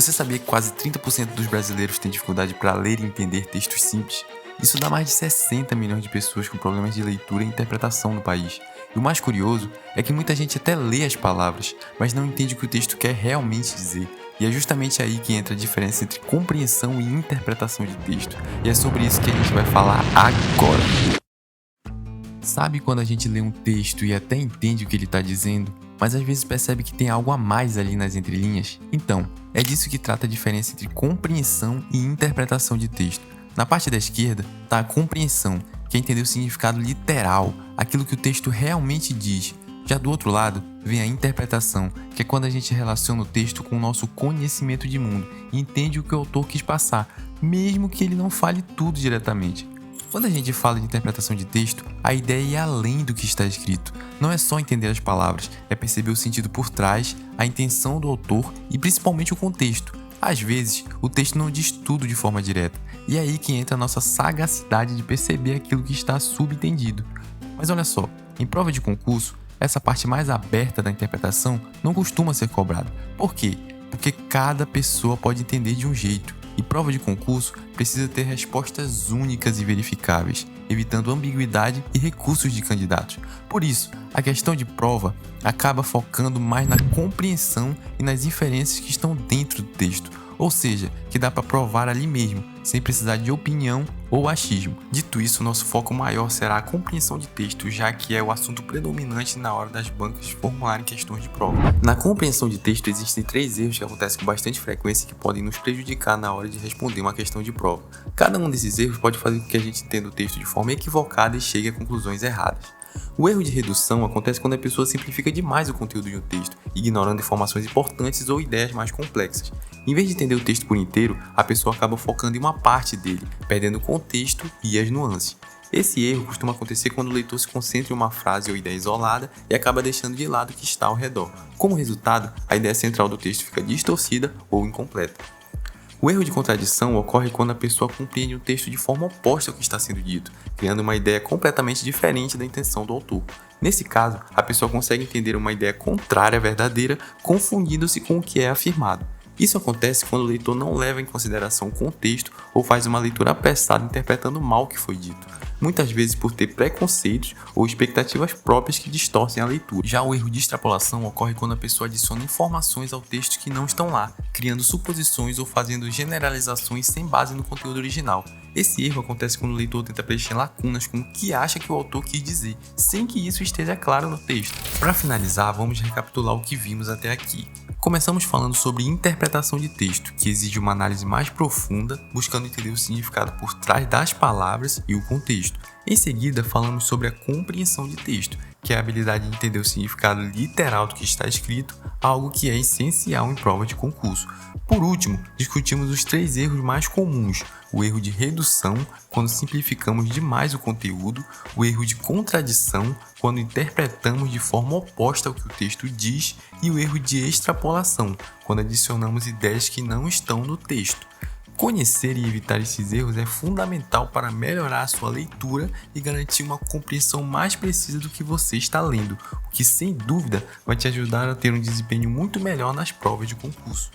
Você sabia que quase 30% dos brasileiros têm dificuldade para ler e entender textos simples? Isso dá mais de 60 milhões de pessoas com problemas de leitura e interpretação no país. E o mais curioso é que muita gente até lê as palavras, mas não entende o que o texto quer realmente dizer. E é justamente aí que entra a diferença entre compreensão e interpretação de texto. E é sobre isso que a gente vai falar agora. Sabe quando a gente lê um texto e até entende o que ele está dizendo, mas às vezes percebe que tem algo a mais ali nas entrelinhas? Então, é disso que trata a diferença entre compreensão e interpretação de texto. Na parte da esquerda está a compreensão, que é entender o significado literal, aquilo que o texto realmente diz. Já do outro lado, vem a interpretação, que é quando a gente relaciona o texto com o nosso conhecimento de mundo e entende o que o autor quis passar, mesmo que ele não fale tudo diretamente. Quando a gente fala de interpretação de texto, a ideia é ir além do que está escrito. Não é só entender as palavras, é perceber o sentido por trás, a intenção do autor e principalmente o contexto. Às vezes, o texto não diz tudo de forma direta, e é aí que entra a nossa sagacidade de perceber aquilo que está subentendido. Mas olha só, em prova de concurso, essa parte mais aberta da interpretação não costuma ser cobrada. Por quê? Porque cada pessoa pode entender de um jeito. E prova de concurso precisa ter respostas únicas e verificáveis, evitando ambiguidade e recursos de candidatos. Por isso, a questão de prova acaba focando mais na compreensão e nas inferências que estão dentro do texto, ou seja, que dá para provar ali mesmo, sem precisar de opinião ou achismo. Dito isso, nosso foco maior será a compreensão de texto, já que é o assunto predominante na hora das bancas formularem questões de prova. Na compreensão de texto existem 3 erros que acontecem com bastante frequência e que podem nos prejudicar na hora de responder uma questão de prova. Cada um desses erros pode fazer com que a gente entenda o texto de forma equivocada e chegue a conclusões erradas. O erro de redução acontece quando a pessoa simplifica demais o conteúdo de um texto, ignorando informações importantes ou ideias mais complexas. Em vez de entender o texto por inteiro, a pessoa acaba focando em uma parte dele, perdendo o contexto e as nuances. Esse erro costuma acontecer quando o leitor se concentra em uma frase ou ideia isolada e acaba deixando de lado o que está ao redor. Como resultado, a ideia central do texto fica distorcida ou incompleta. O erro de contradição ocorre quando a pessoa compreende o texto de forma oposta ao que está sendo dito, criando uma ideia completamente diferente da intenção do autor. Nesse caso, a pessoa consegue entender uma ideia contrária à verdadeira, confundindo-se com o que é afirmado. Isso acontece quando o leitor não leva em consideração o contexto ou faz uma leitura apressada interpretando mal o que foi dito, muitas vezes por ter preconceitos ou expectativas próprias que distorcem a leitura. Já o erro de extrapolação ocorre quando a pessoa adiciona informações ao texto que não estão lá, criando suposições ou fazendo generalizações sem base no conteúdo original. Esse erro acontece quando o leitor tenta preencher lacunas com o que acha que o autor quis dizer, sem que isso esteja claro no texto. Para finalizar, vamos recapitular o que vimos até aqui. Começamos falando sobre interpretação de texto, que exige uma análise mais profunda, buscando entender o significado por trás das palavras e o contexto. Em seguida, falamos sobre a compreensão de texto, que é a habilidade de entender o significado literal do que está escrito, algo que é essencial em prova de concurso. Por último, discutimos os 3 erros mais comuns: o erro de redução, quando simplificamos demais o conteúdo, o erro de contradição, quando interpretamos de forma oposta ao que o texto diz, e o erro de extrapolação, quando adicionamos ideias que não estão no texto. Conhecer e evitar esses erros é fundamental para melhorar a sua leitura e garantir uma compreensão mais precisa do que você está lendo, o que sem dúvida vai te ajudar a ter um desempenho muito melhor nas provas de concurso.